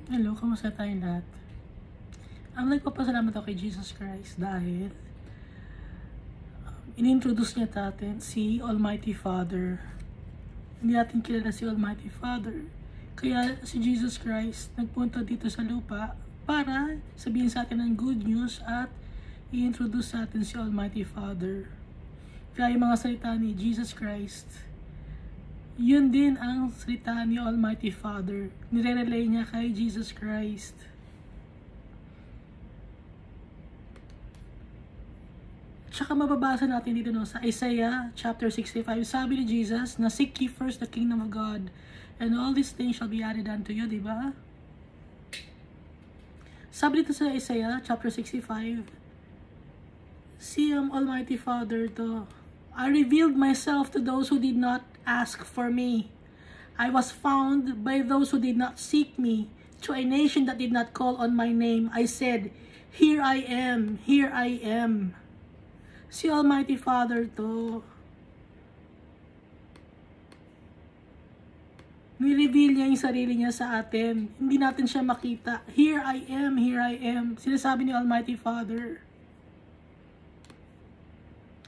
Hello, kamusta tayong lahat? Ang nagpapasalamat ako kay Jesus Christ dahil inintroduce niya natin si Almighty Father. Hindi natin kilala si Almighty Father. Kaya si Jesus Christ nagpunta dito sa lupa para sabihin sa atin ng good news at i-introduce sa atin si Almighty Father. Kaya yung mga salita ni Jesus Christ, yun din ang salita ni Almighty Father. Nire-relay niya kay Jesus Christ. Tsaka mababasa natin dito sa Isaiah chapter 65, sabi ni Jesus na seek ye first the kingdom of God and all these things shall be added unto you, diba? Sabi dito sa Isaiah chapter 65, si Almighty Father to, I revealed myself to those who did not ask for me. I was found by those who did not seek me. To a nation that did not call on my name, I said, here I am, here I am. Si Almighty Father to, nireveal niya yung sarili niya sa atin. Hindi natin siya makita. Here I am, here I am. Sinasabi ni Almighty Father.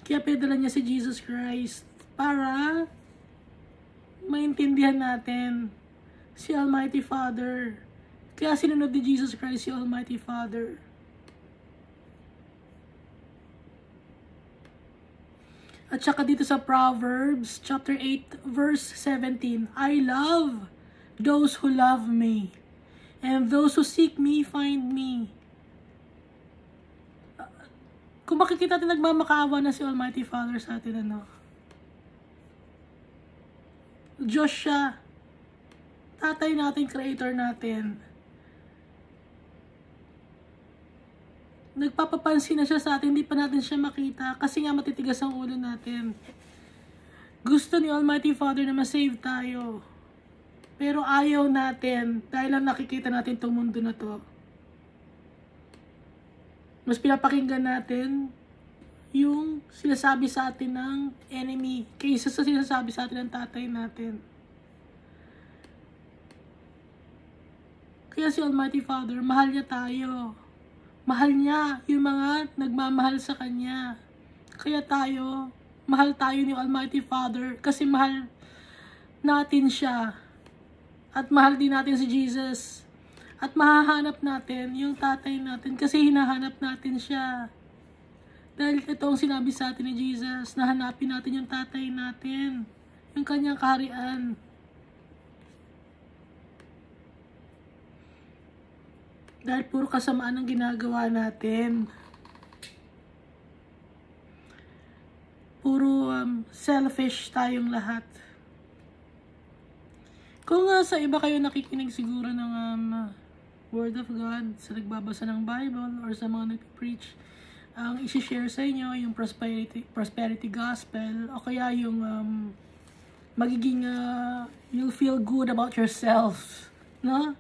Kaya pinadala niya si Jesus Christ para maintindihan natin si Almighty Father. Kaya sinunod ni Jesus Christ si Almighty Father. At saka dito sa Proverbs chapter 8 verse 17, I love those who love me, and those who seek me find me. Kung makikita natin, nagmamakaawa na si Almighty Father sa atin, Diyos siya. Tatay natin, creator natin. Nagpapapansin na siya sa atin, hindi pa natin siya makita kasi nga matitigas ang ulo natin. Gusto ni Almighty Father na masave tayo. Pero ayaw natin dahil lang nakikita natin itong mundo na to. Mas pinapakinggan natin yung sinasabi sa atin ng enemy kaysa sa sinasabi sa atin ng tatay natin. Kaya si Almighty Father, mahal niya tayo. Mahal niya yung mga nagmamahal sa Kanya. Kaya tayo, mahal tayo ni Almighty Father kasi mahal natin siya. At mahal din natin si Jesus. At mahahanap natin yung tatay natin kasi hinahanap natin siya. Dahil ito ang sinabi sa atin ni Jesus, na hanapin natin yung tatay natin, yung Kanyang kaharian. Dahil puro kasamaan ang ginagawa natin. Puro selfish tayong lahat. Kung sa iba kayo nakikinig siguro ng Word of God, sa nagbabasa ng Bible, or sa mga nag-preach, ang isi-share sa inyo yung prosperity gospel, o kaya yung magiging you'll feel good about yourself, no?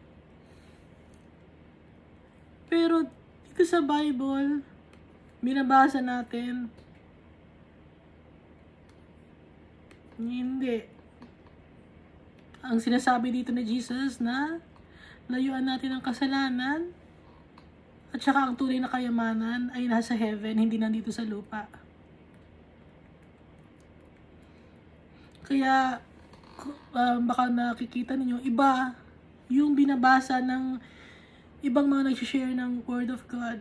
Pero dito sa Bible, binabasa natin, hindi. Ang sinasabi dito ni Jesus na layuan natin ang kasalanan at saka ang tunay na kayamanan ay nasa heaven, hindi nandito sa lupa. Kaya baka nakikita ninyo, iba yung binabasa ng ibang mga nag-share ng Word of God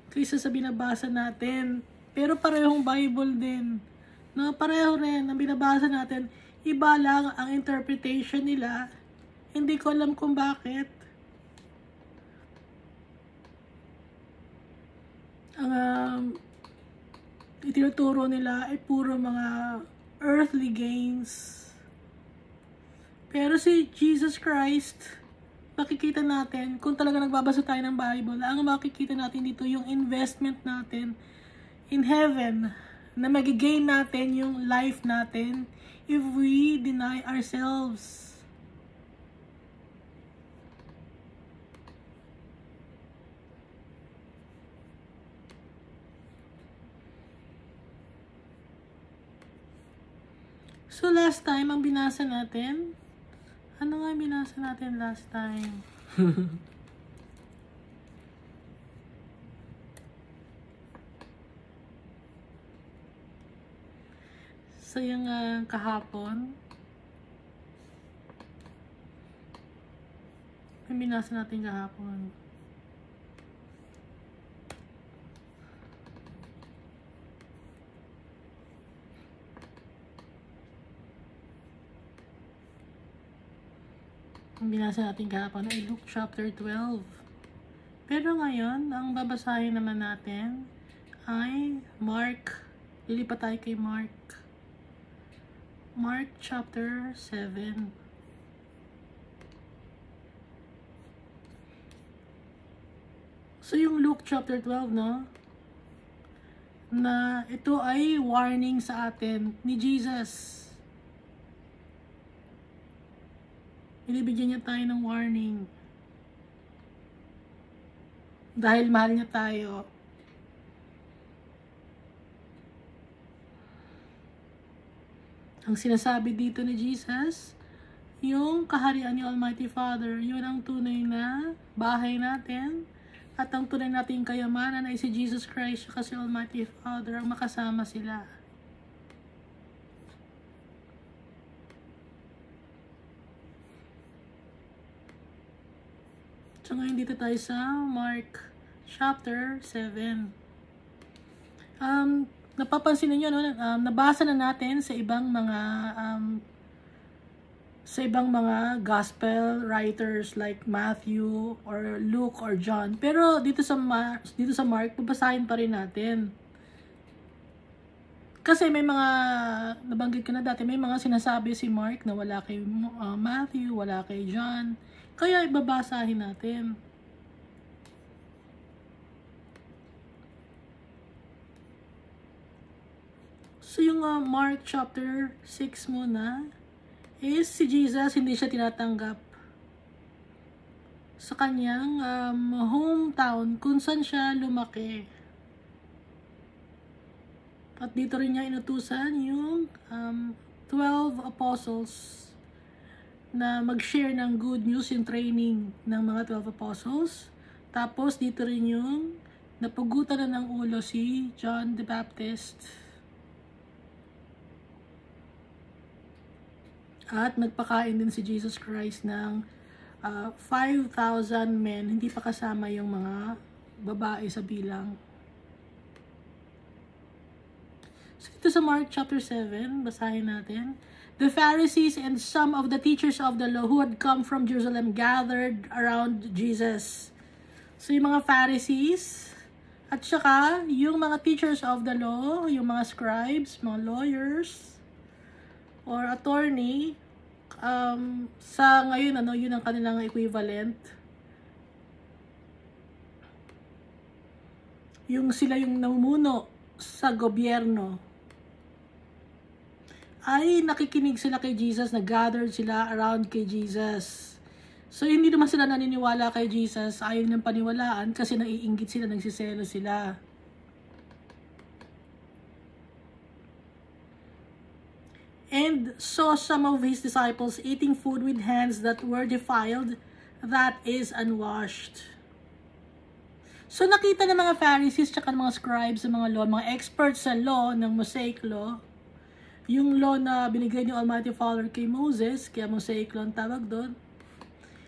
kaysa sa binabasa natin. Pero parehong Bible din. No, pareho rin ang binabasa natin. Iba lang ang interpretation nila. Hindi ko alam kung bakit. Ang itinuturo nila ay puro mga earthly gains. Pero si Jesus Christ, makikita natin, kung talaga nagbabasa tayo ng Bible, ang makikita natin dito yung investment natin in heaven, na magigain natin yung life natin if we deny ourselves. So last time, ang binasa natin, ano nga binasa natin last time? So yung kahapon, may binasa natin kahapon. Ang binasa natin kahapon ay Luke chapter 12. Pero ngayon, ang babasahin naman natin ay Mark. Lilipat tayo kay Mark. Mark chapter 7. So yung Luke chapter 12, no? Na ito ay warning sa atin ni Jesus. Binibigyan niya tayo ng warning. Dahil mahal niya tayo. Ang sinasabi dito ni Jesus, yung kaharian ni Almighty Father, yun ang tunay na bahay natin. At ang tunay nating kayamanan ay si Jesus Christ kasi Almighty Father ang makasama sila. So ngayon dito tayo sa Mark chapter 7. Napapansin niyo, no? Nabasa na natin sa ibang mga gospel writers like Matthew or Luke or John. Pero dito sa Mark, babasahin pa rin natin. Kasi may mga nabanggit ko na dati, may mga sinasabi si Mark na wala kay Matthew, wala kay John. Kaya ibabasahin natin. So yung Mark chapter 6 muna is si Jesus hindi siya tinatanggap sa kanyang hometown kung saan siya lumaki. At dito rin niya inutusan yung 12 apostles na mag-share ng good news, yung training ng mga 12 apostles. Tapos dito rin yung napugutan na ng ulo si John the Baptist. At nagpakain din si Jesus Christ ng 5,000 men, hindi pa kasama yung mga babae sa bilang. So dito sa Mark chapter 7, basahin natin. The Pharisees and some of the teachers of the law who had come from Jerusalem gathered around Jesus. So yung mga Pharisees at saka yung mga teachers of the law, yung mga scribes, mga lawyers or attorney, sa ngayon yun ang kanilang equivalent. Yung sila yung namumuno sa gobyerno. Ay nakikinig sila kay Jesus, nag-gathered sila around kay Jesus. So hindi naman sila naniniwala kay Jesus, ayaw nilang paniwalaan kasi naiinggit sila, nagsiselo sila. And saw some of his disciples eating food with hands that were defiled, that is unwashed. So nakita ng mga Pharisees at mga scribes sa mga law, mga experts sa law ng Mosaic law, yung law na binigay ni Almighty Father kay Moses, kaya Mosaic law ang tawag doon.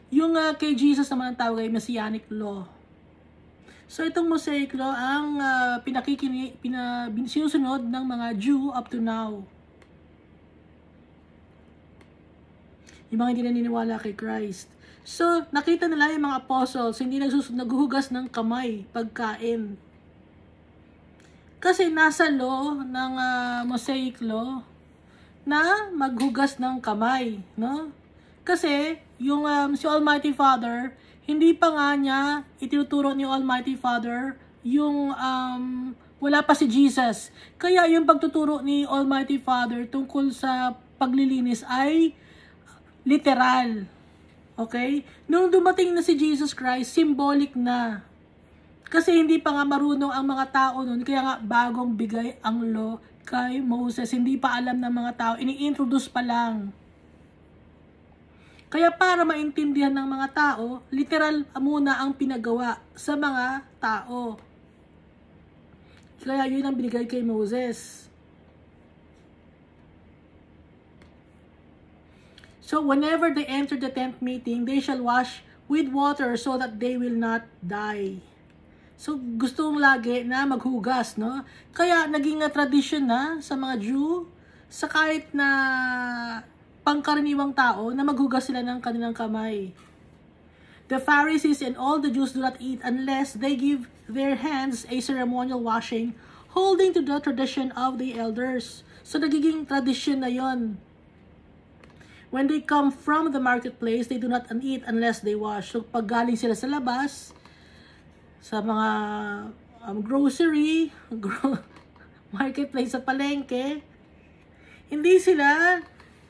Yung kay Jesus naman ang tawag ay Messianic law. So itong Mosaic law ang sinusunod ng mga Jew up to now. Yung mga hindi naniniwala kay Christ. So, nakita nila yung mga apostles, hindi naghuhugas ng kamay pagkain. Kasi nasa law ng Mosaic law na maghugas ng kamay, no? Kasi yung si Almighty Father, hindi pa nga niya itinuturo ni Almighty Father yung wala pa si Jesus. Kaya yung pagtuturo ni Almighty Father tungkol sa paglilinis ay literal. Okay? Nung dumating na si Jesus Christ, symbolic na. Kasi hindi pa nga marunong ang mga tao nun, kaya nga bagong bigay ang law kay Moses. Hindi pa alam ng mga tao, ini-introduce pa lang. Kaya para maintindihan ng mga tao, literal muna ang pinagawa sa mga tao. Kaya yun ang binigay kay Moses. So whenever they enter the tent meeting, they shall wash with water so that they will not die. So gustong lagi na maghugas, no? Kaya naging tradition na sa mga Jew, sa kahit na pangkaraniwang tao, na maghugas sila ng kanilang kamay. The Pharisees and all the Jews do not eat unless they give their hands a ceremonial washing, holding to the tradition of the elders. So nagiging tradition na yon. When they come from the marketplace, they do not eat unless they wash. So pag galing sila sa labas, sa mga grocery, marketplace sa palengke, hindi sila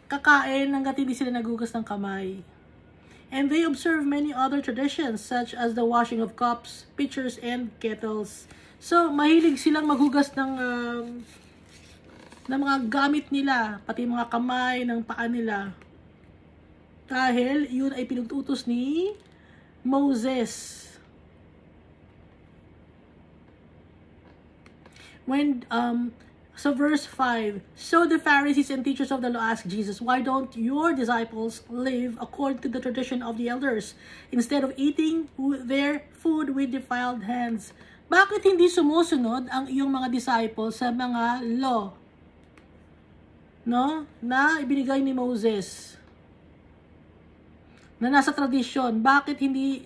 kakain hanggat hindi sila nagugas ng kamay. And they observe many other traditions such as the washing of cups, pitchers, and kettles. So mahilig silang maghugas ng mga gamit nila, pati mga kamay, ng paa nila. Dahil yun ay pinututos ni Moses. So verse 5, so the Pharisees and teachers of the law asked Jesus, why don't your disciples live according to the tradition of the elders, instead of eating their food with defiled hands? Bakit hindi sumusunod ang iyong mga disciples sa mga law, no, na ibinigay ni Moses, na nasa tradisyon? Bakit hindi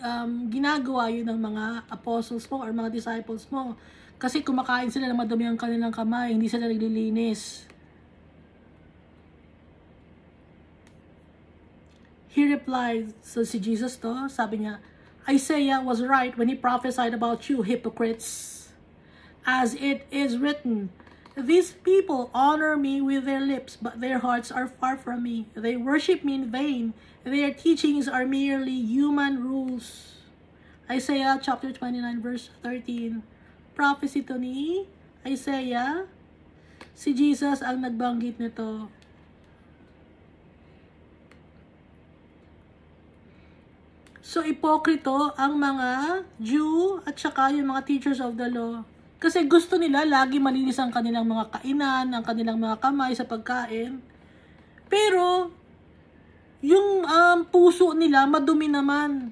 ginagawa yun ng mga apostles mo or mga disciples mo? Kasi kumakain sila ng madumi ang kanilang kamay, hindi sila naglilinis. He replied, so si Jesus to, sabi niya, Isaiah was right when he prophesied about you, hypocrites. As it is written, these people honor me with their lips, but their hearts are far from me. They worship me in vain. Their teachings are merely human rules. Isaiah chapter 29 verse 13. Prophecy to ni Isaiah. Si Jesus ang nagbanggit nito. So, ipokrito ang mga Jew at saka yung mga teachers of the law. Kasi gusto nila lagi malinis ang kanilang mga kainan, ang kanilang mga kamay sa pagkain. Pero, yung puso nila madumi naman.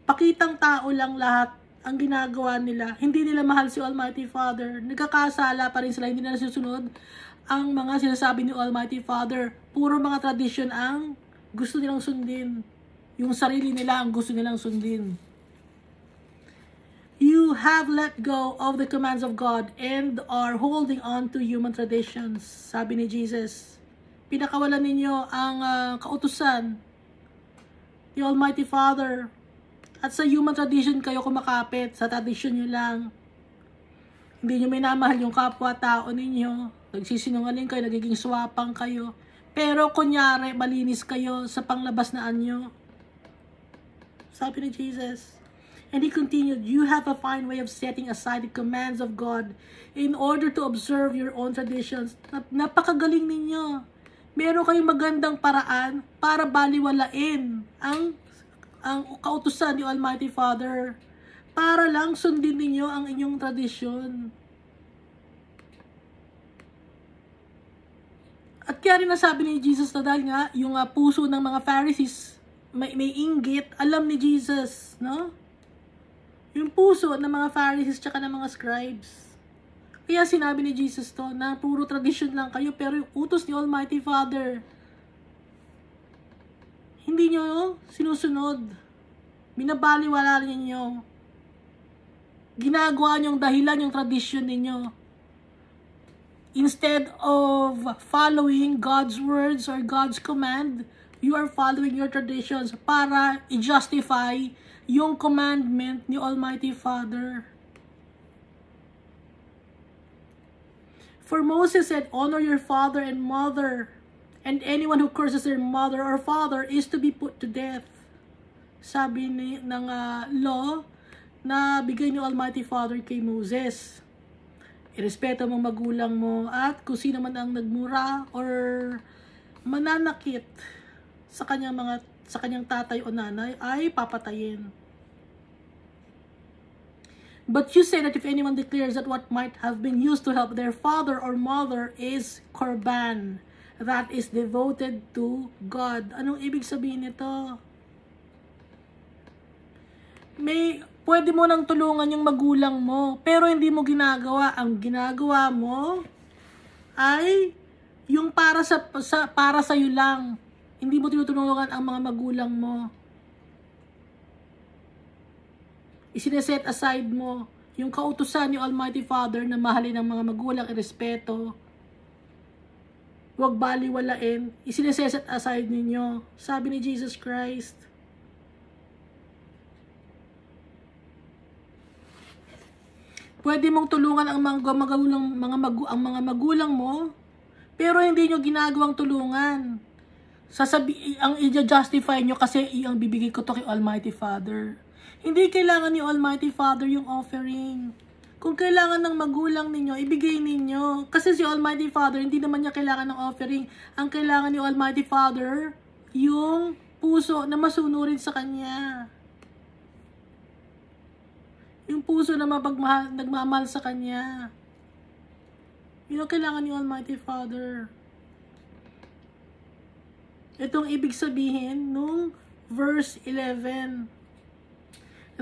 Pakitang tao lang lahat ang ginagawa nila. Hindi nila mahal si Almighty Father. Nagkakasala pa rin sila. Hindi na nasusunod ang mga sinasabi ni Almighty Father. Puro mga tradisyon ang gusto nilang sundin. Yung sarili nila ang gusto nilang sundin. You have let go of the commands of God and are holding on to human traditions. Sabi ni Jesus. Pinakawalan ninyo ang kautusan ni Almighty Father. At sa human tradition kayo kumakapit, sa tradisyon nyo lang. Hindi nyo minamahal yung kapwa-tao ninyo. Nagsisinungaling kayo, nagiging swapang kayo. Pero kunyari, malinis kayo sa panglabas na anyo. Sabi ni Jesus. And he continued, you have a fine way of setting aside the commands of God in order to observe your own traditions. Napakagaling ninyo. Meron kayong magandang paraan para baliwalain ang kautusan ni Almighty Father para lang sundin ninyo ang inyong tradisyon. At kaya rin nasabi ni Jesus na dahil nga yung puso ng mga Pharisees may inggit, alam ni Jesus, no? Yung puso ng mga Pharisees tsaka ng mga scribes. Kaya sinabi ni Jesus to na puro tradisyon lang kayo, pero yung utos ni Almighty Father hindi nyo sinusunod. Binabaliwala ninyo. Ginagawa nyong dahilan yung tradisyon ninyo. Instead of following God's words or God's command, you are following your traditions para i-justify yung commandment ni Almighty Father. For Moses said, honor your father and mother, and anyone who curses their mother or father is to be put to death. Sabi ng law na bigay ni Almighty Father kay Moses. Irespeto mong magulang mo at kung sino man ang nagmura or mananakit sa kanyang tatay o nanay ay papatayin. But you say that if anyone declares that what might have been used to help their father or mother is korban, that is devoted to God. Anong ibig sabihin nito? Pwede mo nang tulungan yung magulang mo, pero hindi mo ginagawa. Ang ginagawa mo ay yung para sa iyo lang. Hindi mo tinutulungan ang mga magulang mo. Isineset aside mo yung kautusan ni Almighty Father na mahalin ang mga magulang, irespeto. Huwag baliwalain. Isineset aside ninyo. Sabi ni Jesus Christ. Pwede mong tulungan ang mga magulang mo, pero hindi nyo ginagawang tulungan. Ang i-justify nyo kasi ang bibigay ko to kay Almighty Father. Hindi kailangan ni Almighty Father yung offering. Kung kailangan ng magulang ninyo, ibigay ninyo. Kasi si Almighty Father, hindi naman niya kailangan ng offering. Ang kailangan ni Almighty Father, yung puso na masunurin sa Kanya. Yung puso na nagmamahal sa Kanya. Yun ang kailangan ni Almighty Father. Itong ibig sabihin nung verse 11.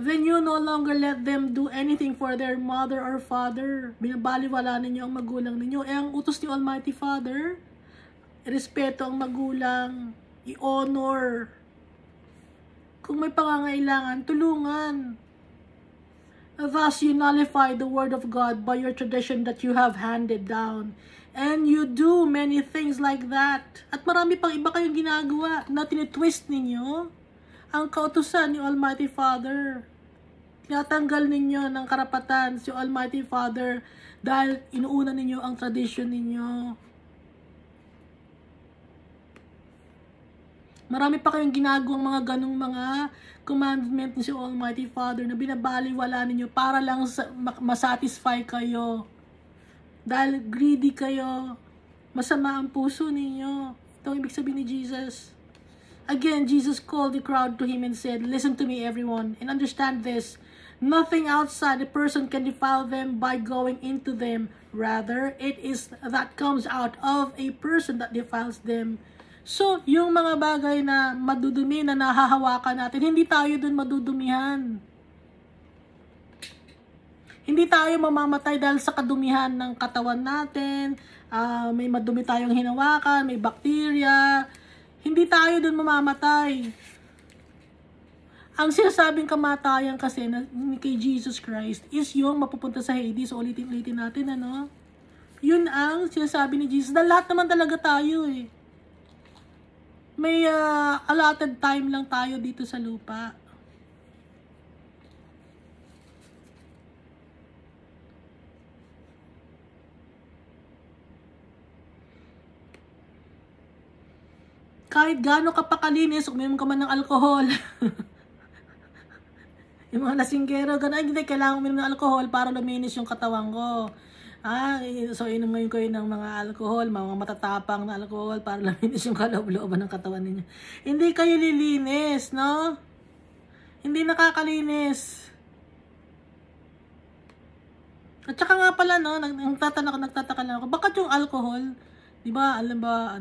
Then you no longer let them do anything for their mother or father. Binabaliwala ninyo ang magulang ninyo. Ang utos ni Almighty Father, irespeto ang magulang, i-honor. Kung may pangangailangan, tulungan. Thus you nullify the word of God by your tradition that you have handed down. And you do many things like that. At marami pang iba kayong ginagawa na tinitwist ninyo ang kautusan ni Almighty Father. Tinatanggal ninyo ng karapatan si Almighty Father dahil inuuna ninyo ang tradition ninyo. Marami pa kayong ginagawang mga ganong mga commandment ni si Almighty Father na binabaliwala ninyo para lang masatisfy kayo. Dahil greedy kayo. Masama ang puso ninyo. Ito ang ibig sabihin ni Jesus. Again, Jesus called the crowd to him and said, "Listen to me, everyone, and understand this. Nothing outside a person can defile them by going into them. Rather, it is that comes out of a person that defiles them." So, yung mga bagay na madudumi na nahahawakan natin, hindi tayo dun madudumihan. Hindi tayo mamamatay dahil sa kadumihan ng katawan natin. May madumi tayong hinawakan, may bakterya. Hindi tayo dun mamamatay. Ang sinasabing kamatayan kasi kay Jesus Christ is yung mapupunta sa Hades. So, ulitin natin, ano? Yun ang sinasabi ni Jesus. Dahil lahat naman talaga tayo eh. May allotted time lang tayo dito sa lupa. Kahit gaano ka pakalinis, uminom ka man ng alcohol. Yung mga lasinggero, gano'n, hindi kailangan uminom ng alcohol para luminis yung katawan ko. So inom ngayon kayo ng mga alcohol, mga matatapang na alcohol para luminis yung kaloob-looban ng katawan ninyo. Hindi kayo lilinis, no? Hindi nakakalinis. At saka nga pala, no, nagtataka lang ako, bakit yung alcohol, di ba, alam ba,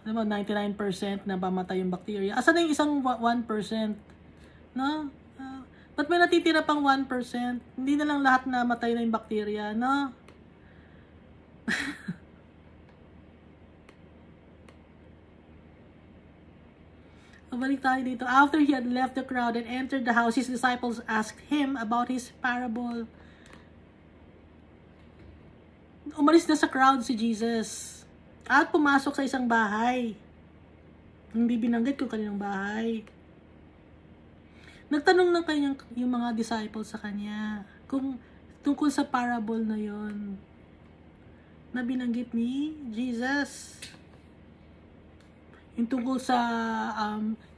99% na pamatay yung bacteria. Asan na yung isang 1%? No? Ba't may natitira pang 1%? Hindi na lang lahat na matay na yung bacteria, no? Balik tayo dito. After he had left the crowd and entered the house, his disciples asked him about his parable. Umalis na sa crowd si Jesus. At pumasok sa isang bahay. Hindi binanggit kung kaninong bahay. Nagtanong ng yung mga disciples sa kanya kung tungkol sa parable na yon na binanggit ni Jesus. Yung tungkol sa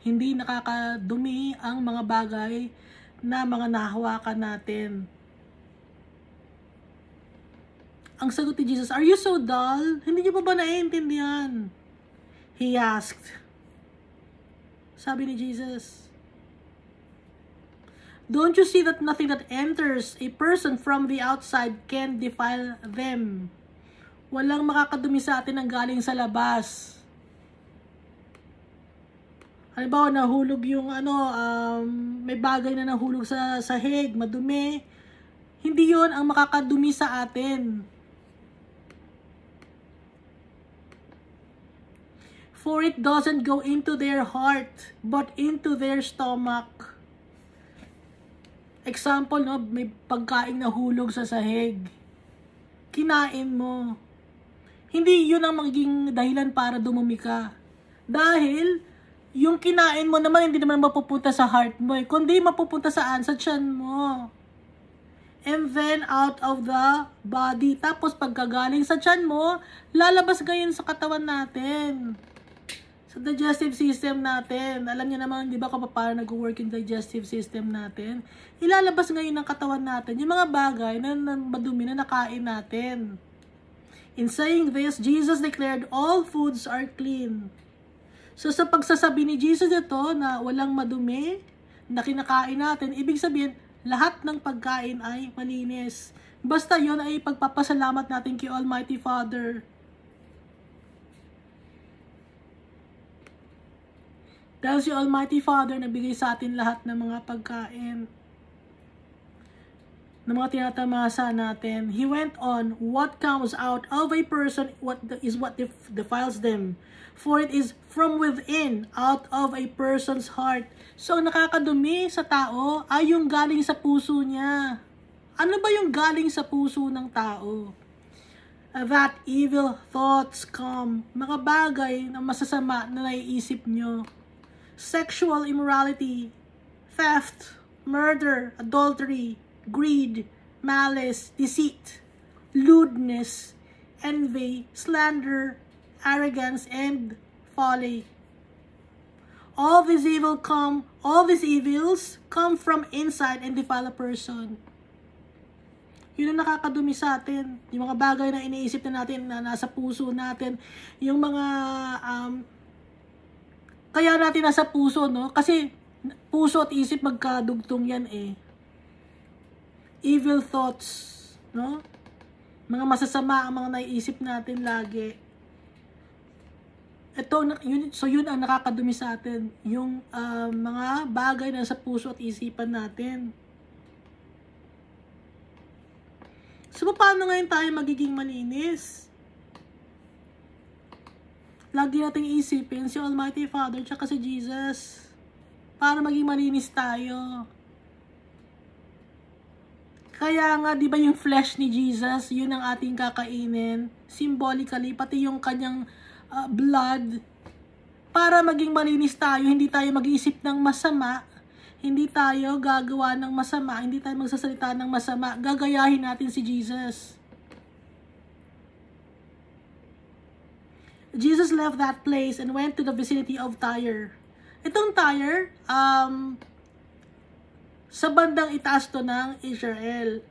hindi nakakadumi ang mga bagay na mga nahawakan natin. Ang sagot ni Jesus, "Are you so dull? Hindi niyo pa ba naiintindihan?" He asked, Sabi ni Jesus. Don't you see that nothing that enters a person from the outside can defile them? Walang makakadumi sa atin ang galing sa labas. Halimbawa, nahulog yung may bagay na nahulog sa sahig, madumi. Hindi yon ang makakadumi sa atin. For it doesn't go into their heart, but into their stomach. Example, no, may pagkain nahulog sa sahig. Kinain mo. Hindi yun ang magiging dahilan para dumumi ka. Dahil, yung kinain mo naman, hindi naman mapupunta sa heart mo. Kundi mapupunta saan? Sa tiyan mo. And then, out of the body. Tapos, pagkagaling sa tiyan mo, lalabas ngayon sa katawan natin. Sa digestive system natin. Alam niyo naman, di ba, kung paano nag-work yung digestive system natin? Ilalabas ngayon ng katawan natin yung mga bagay na madumi na nakain natin. In saying this, Jesus declared all foods are clean. So sa pagsasabi ni Jesus ito na walang madumi na kinakain natin, ibig sabihin, lahat ng pagkain ay malinis. Basta yon ay pagpapasalamat natin kay Almighty Father. Dahil si Almighty Father nagbigay sa atin lahat ng mga pagkain, ng mga tinatamasa natin. He went on, what comes out of a person is what defiles them. For it is from within, out of a person's heart. So, ang nakakadumi sa tao ay yung galing sa puso niya. Ano ba yung galing sa puso ng tao? That evil thoughts come. Mga bagay na masasama na naiisip nyo. Sexual immorality, theft, murder, adultery, greed, malice, deceit, lewdness, envy, slander, arrogance, and folly. All these evils come from inside and defile a person. Yun ang nakakadumi sa atin. Yung mga bagay na iniisip na natin na nasa puso natin, yung mga kaya natin nasa puso, no? Kasi puso at isip magkadugtong yan eh. Evil thoughts, no? Mga masasama ang mga naiisip natin lagi. Yun ang nakakadumi sa atin. Yung mga bagay na sa puso at isipan natin. So, paano ngayon tayo magiging malinis? Lagi nating isipin si Almighty Father tsaka si Jesus para maging malinis tayo. Kaya nga, di ba yung flesh ni Jesus, yun ang ating kakainin. Symbolically, pati yung kanyang blood. Para maging malinis tayo, hindi tayo mag-iisip ng masama. Hindi tayo gagawa ng masama. Hindi tayo magsasalita ng masama. Gagayahin natin si Jesus. Jesus left that place and went to the vicinity of Tyre. Itong Tyre, sa bandang itaas to ng Israel.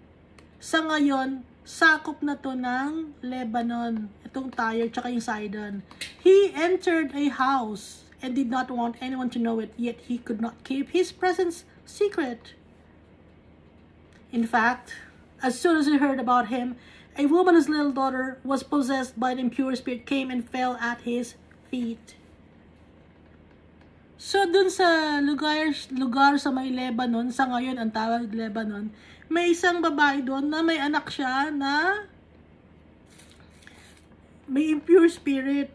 Sa ngayon, sakop na to ng Lebanon. Itong Tyre, tsaka yung Sidon. He entered a house and did not want anyone to know it, yet he could not keep his presence secret. In fact, as soon as he heard about him, a woman whose little daughter was possessed by an impure spirit came and fell at his feet. So, dun sa lugar sa may Lebanon, sa ngayon ang tawag Lebanon, may isang babae doon na may anak siya na may impure spirit.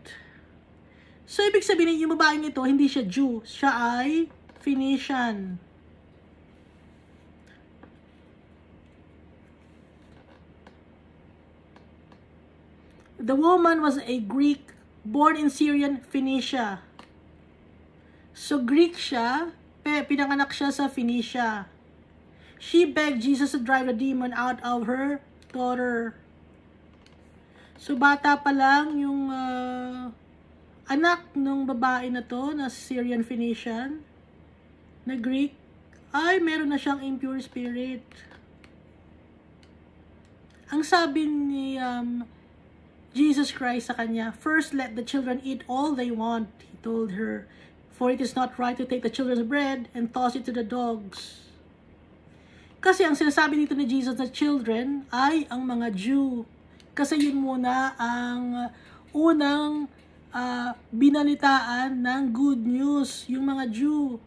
So, ibig sabihin yung babaeng ito, hindi siya Jew, siya ay Phoenician. The woman was a Greek born in Syrian Phoenicia. So, Greek siya, pinanganak siya sa Phoenicia. She begged Jesus to drive the demon out of her daughter. So, bata pa lang yung anak ng babae na to, na Syrian Phoenician, na Greek, ay meron na siyang impure spirit. Ang sabi ni Jesus Christ sa kanya, first let the children eat all they want, he told her. For it is not right to take the children's bread and toss it to the dogs. Kasi ang sinasabi dito ni Jesus na children ay ang mga Jew. Kasi yun muna ang unang binalitaan ng good news, yung mga Jew.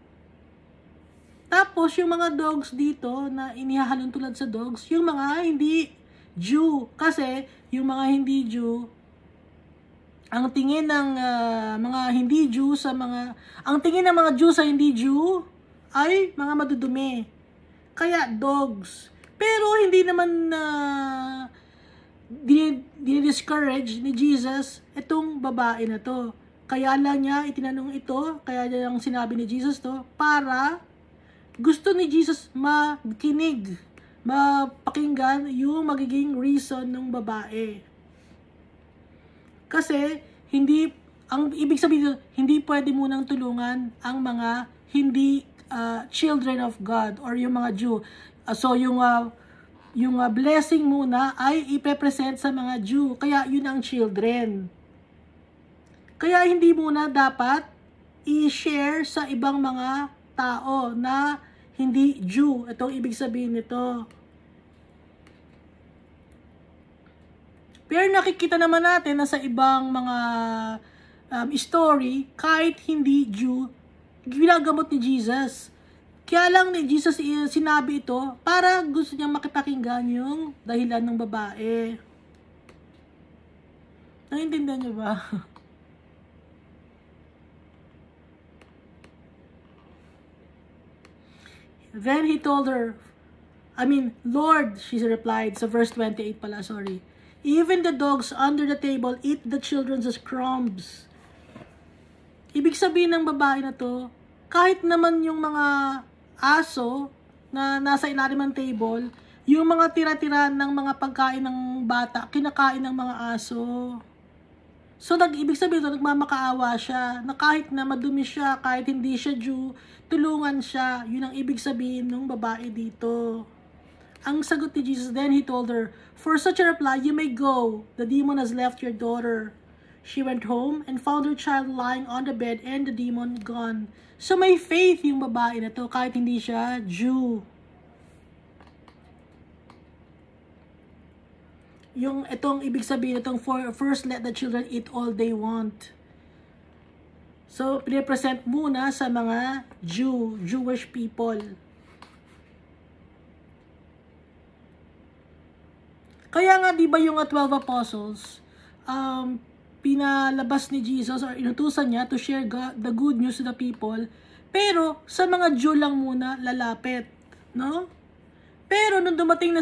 Tapos, yung mga dogs dito na inihahalong tulad sa dogs, yung mga hindi Jew. Kasi, yung mga hindi Jew, ang tingin ng mga hindi Jew sa mga, ang tingin ng mga Jew sa hindi Jew ay mga madudumi. Kaya, dogs. Pero, hindi naman dinidiscourage ni Jesus itong babae na to. Kaya lang niya itinanong ito, kaya niya lang sinabi ni Jesus to, para gusto ni Jesus makinig, mapakinggan yung magiging reason ng babae. Kasi, ang ibig sabihin, hindi pwede munang tulungan ang mga hindi children of God or yung mga Jew. So, yung blessing muna ay ipepresent sa mga Jew. Kaya, yun ang children. Kaya, hindi muna dapat i-share sa ibang mga tao na hindi Jew. Ito ang ibig sabihin nito. Pero nakikita naman natin na sa ibang mga story, kahit hindi Jew, ginagamot ni Jesus. Kaya lang ni Jesus sinabi ito para gusto niyang makipakinggan yung dahilan ng babae. Naiintindihan niyo ba? Then he told her, Lord, she replied, sa verse 28 pala, sorry. Even the dogs under the table eat the children's crumbs. Ibig sabihin ng babae na to, kahit naman yung mga aso na nasa ilalim ng table, yung mga tira-tira ng mga pagkain ng bata, kinakain ng mga aso. So, ibig sabihin ito, nagmamakaawa siya, na kahit na madumi siya, kahit hindi siya Jew, tulungan siya. Yun ang ibig sabihin ng babae dito. Ang sagot ni Jesus, then he told her, for such a reply, you may go. The demon has left your daughter. She went home and found her child lying on the bed and the demon gone. So may faith yung babae na to kahit hindi siya Jew. Yung itong ibig sabihin, itong first let the children eat all they want. So, pinipresent muna sa mga Jewish people. Kaya nga, di ba yung 12 apostles, pinalabas ni Jesus or inutusan niya to share the good news to the people, pero sa mga Jew lang muna lalapit, no? Pero nung dumating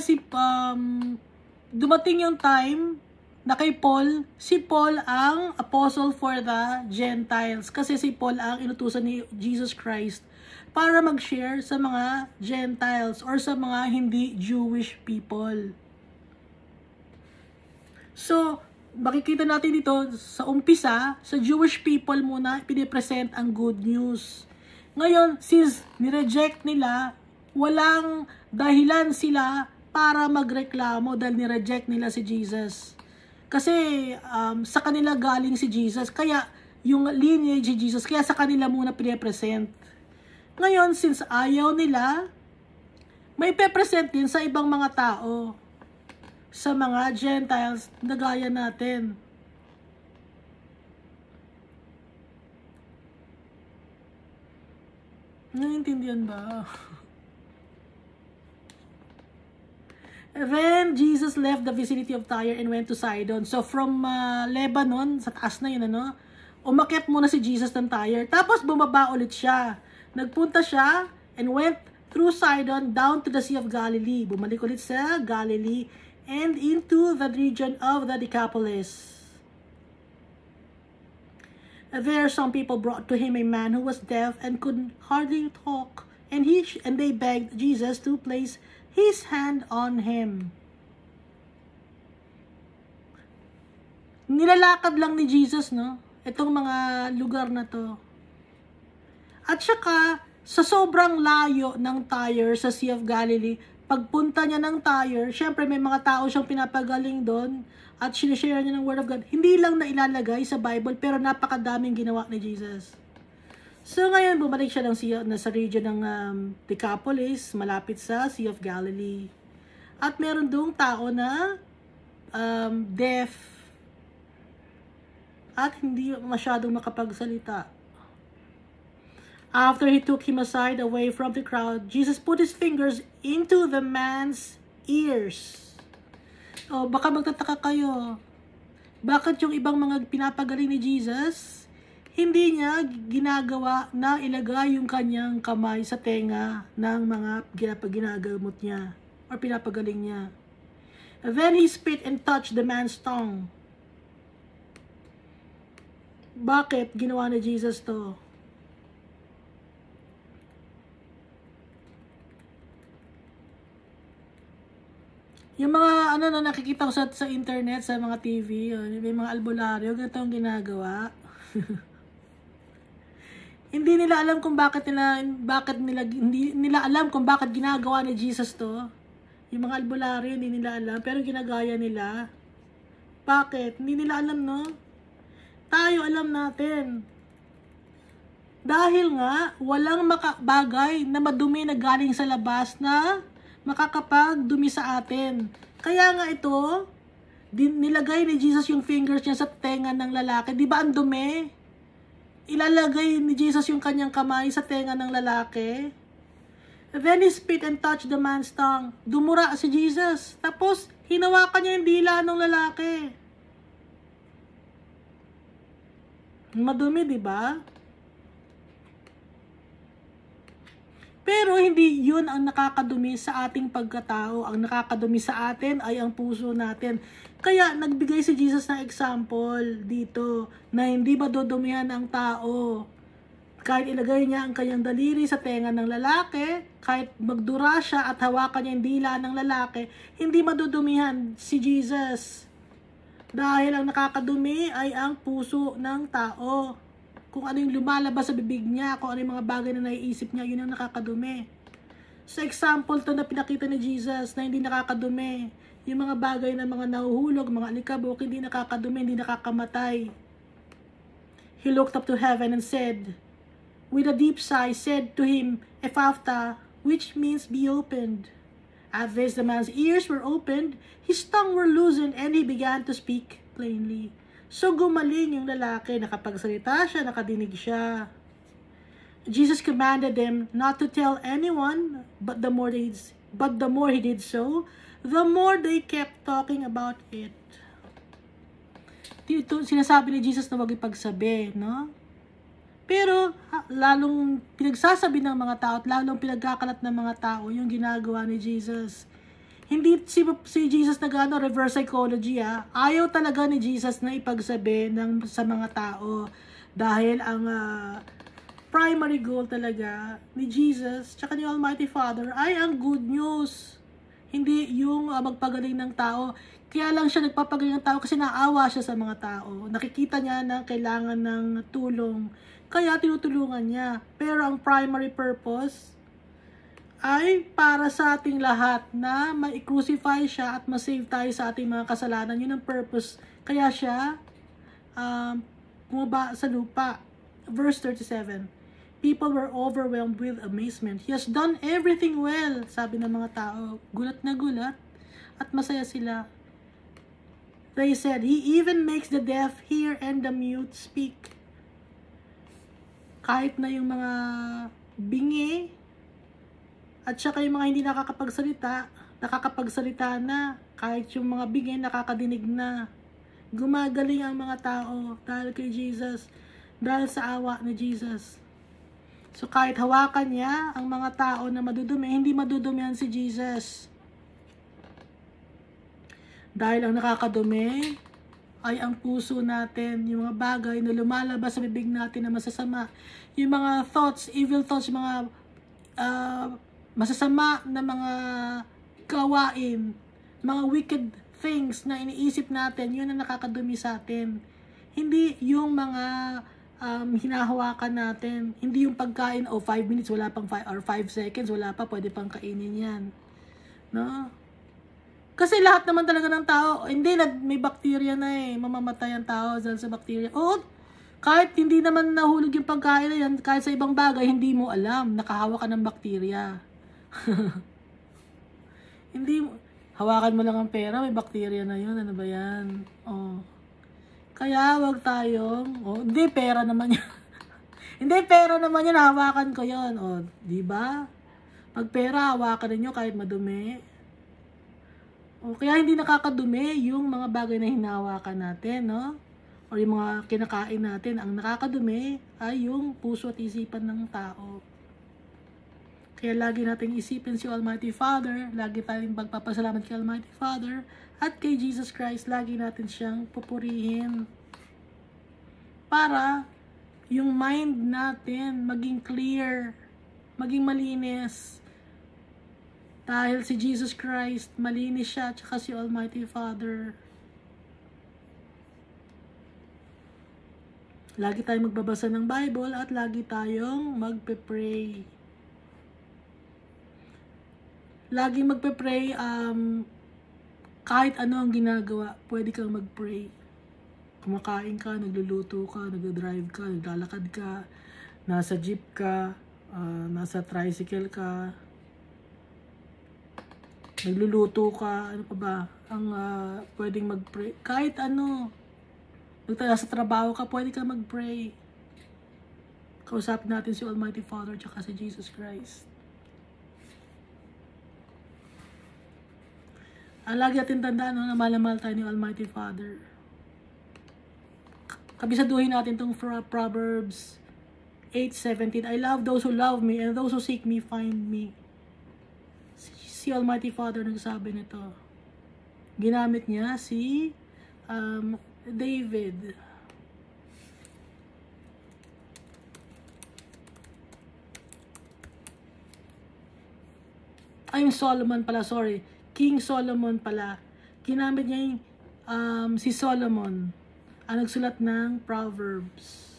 yung time na kay Paul, si Paul ang apostle for the Gentiles. Kasi si Paul ang inutusan ni Jesus Christ para mag-share sa mga Gentiles or sa mga hindi Jewish people. So, makikita natin dito sa umpisa, sa Jewish people muna, pinipresent ang good news. Ngayon, since nireject nila, walang dahilan sila para magreklamo dahil nireject nila si Jesus. Kasi sa kanila galing si Jesus, kaya yung lineage si Jesus, kaya sa kanila muna pinipresent. Ngayon, since ayaw nila, may ipepresent din sa ibang mga tao, sa mga Gentiles na gaya natin. Naiintindihan ba? Then Jesus left the vicinity of Tyre and went to Sidon. So from Lebanon, sa taas na yun, umakyat muna si Jesus ng Tyre. Tapos bumaba ulit siya. Nagpunta siya and went through Sidon down to the Sea of Galilee. Bumalik ulit sa Galilee and into the region of the Decapolis. There some people brought to him a man who was deaf and could hardly talk, and they begged Jesus to place his hand on him. Nilalakad lang ni Jesus, no? Itong mga lugar na to. At saka, sa sobrang layo ng Tyre sa Sea of Galilee, pagpunta niya ng Tyre, syempre may mga tao siyang pinapagaling doon at sinishare niya ng Word of God. Hindi lang na ilalagay sa Bible, pero napakadaming ginawa ni Jesus. So ngayon, bumalik siya sa region ng Decapolis, malapit sa Sea of Galilee. At meron doong tao na deaf at hindi masyadong makapagsalita. After he took him aside away from the crowd, Jesus put his fingers into the man's ears. O, baka magtataka kayo. Bakit yung ibang mga pinapagaling ni Jesus, hindi niya ginagawa na ilagay yung kanyang kamay sa tenga ng mga ginagamot niya or pinapagaling niya. Then he spit and touched the man's tongue. Bakit ginawa ni Jesus to? Yung mga na nakikita ko sa internet, sa mga TV, may mga albularyo, ganito ang ginagawa. Hindi nila alam kung hindi nila alam kung bakit ginagawa ni Jesus to. Yung mga albularyo, hindi nila alam, pero ginagaya nila. Bakit? Hindi nila alam, no? Tayo alam natin. Dahil nga, walang bagay na madumi na galing sa labas na makakapagdumi sa atin. Kaya nga ito, nilagay ni Jesus yung fingers niya sa tenga ng lalaki. Di ba ang dumi? Ilalagay ni Jesus yung kanyang kamay sa tenga ng lalaki. Then he spit and touched the man's tongue. Dumura si Jesus. Tapos, hinawakan niya yung dila ng lalaki. Madumi, di ba? Pero hindi yun ang nakakadumi sa ating pagkatao. Ang nakakadumi sa atin ay ang puso natin. Kaya nagbigay si Jesus ng example dito na hindi madudumihan ang tao. Kahit ilagay niya ang kanyang daliri sa tenga ng lalaki, kahit magdura siya at hawakan niya yung dila ng lalaki, hindi madudumihan si Jesus. Dahil ang nakakadumi ay ang puso ng tao. Kung ano yung lumalabas sa bibig niya, kung ano yung mga bagay na naiisip niya, yun ang nakakadumi. Sa example to na pinakita ni Jesus na hindi nakakadumi, yung mga bagay na mga nahuhulog, mga alikabok, hindi nakakadumi, hindi nakakamatay. He looked up to heaven and said, with a deep sigh, said to him, Ephphatha, which means be opened. At this, the man's ears were opened, his tongue were loosened, and he began to speak plainly. So gumaling yung lalaki, nakapagsalita siya, nakadinig siya. Jesus commanded them not to tell anyone, but the more he did so, the more they kept talking about it. Dito, sinasabi ni Jesus na wag ipagsabi, no? Pero lalong pinagsasabi ng mga tao at lalong pinagkakalat ng mga tao yung ginagawa ni Jesus. Hindi si Jesus reverse psychology, Ayaw talaga ni Jesus na ipagsabi sa mga tao. Dahil ang primary goal talaga ni Jesus tsaka ni Almighty Father ay ang good news. Hindi yung magpagaling ng tao. Kaya lang siya nagpapagaling ng tao kasi naawa siya sa mga tao. Nakikita niya na kailangan ng tulong. Kaya tinutulungan niya. Pero ang primary purpose ay para sa ating lahat na ma-crucify siya at ma-save tayo sa ating mga kasalanan. Yun ang purpose. Kaya siya bumaba sa lupa. Verse 37. People were overwhelmed with amazement. He has done everything well, sabi ng mga tao. Gulat na gulat at masaya sila. They said, he even makes the deaf hear and the mute speak. Kahit na yung mga bingi, at saka yung mga hindi nakakapagsalita na. Kahit yung mga bigay, nakakadinig na. Gumagaling ang mga tao dahil kay Jesus. Dahil sa awa ni Jesus. So kahit hawakan niya ang mga tao na madudumi, hindi madudumihan si Jesus. Dahil ang nakakadumi ay ang puso natin. Yung mga bagay na lumalabas sa bibig natin na masasama. Yung mga thoughts, evil thoughts, yung mga masasama na mga gawain, mga wicked things na iniisip natin, yun ang nakakadumi sa atin. Hindi yung mga hinahawakan natin. Hindi yung pagkain, 5 minutes, wala pang 5 or 5 seconds, wala pa, pwede pang kainin yan. No? Kasi lahat naman talaga ng tao, hindi, may bacteria na mamamatay ang tao dahil sa bacteria. Oo, Kahit hindi naman nahulog yung pagkain na yan, kahit sa ibang bagay, hindi mo alam, nakahawa ka ng bakterya. Hindi, hawakan mo lang ang pera, may bakterya na yun, ano ba yan? Oh. Kaya wag tayong, hindi pera naman yan. Hindi pera naman yan, hawakan ko yun. Di ba? Pag pera, hawakan ninyo kahit madumi. Kaya hindi nakakadumi yung mga bagay na hinahawakan natin, no? O yung mga kinakain natin. Ang nakakadumi ay yung puso at isipan ng tao. Kaya lagi nating isipin si Almighty Father, lagi tayong magpapasalamat kay Almighty Father, at kay Jesus Christ, lagi natin siyang pupurihin. Para yung mind natin maging clear, maging malinis. Dahil si Jesus Christ, malinis siya, at saka si Almighty Father. Lagi tayong magbabasa ng Bible at lagi tayong magpe-pray. Lagi magpe-pray, kahit ano ang ginagawa, pwede kang mag-pray. Kumakain ka, nagluluto ka, nagdadrive ka, naglalakad ka, nasa jeep ka, nasa tricycle ka, nagluluto ka, ano pa ba, ang pwedeng mag-pray. Kahit ano, nasa trabaho ka, pwede ka mag-pray. Kausapin natin si Almighty Father tsaka si Jesus Christ. Ang lagi natin tandaan, na mahal tayo ni Almighty Father. Kabisaduhin natin itong Proverbs 8:17. I love those who love me, and those who seek me find me. Si Almighty Father nagsabi nito. Ginamit niya si David. Solomon pala, sorry. King Solomon pala. Ginamit niya yung si Solomon ang nagsulat ng Proverbs.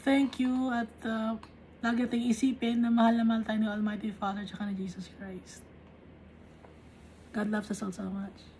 Thank you at lagi nating isipin na mahal tayo ni Almighty Father at ni Jesus Christ. God loves us all so much.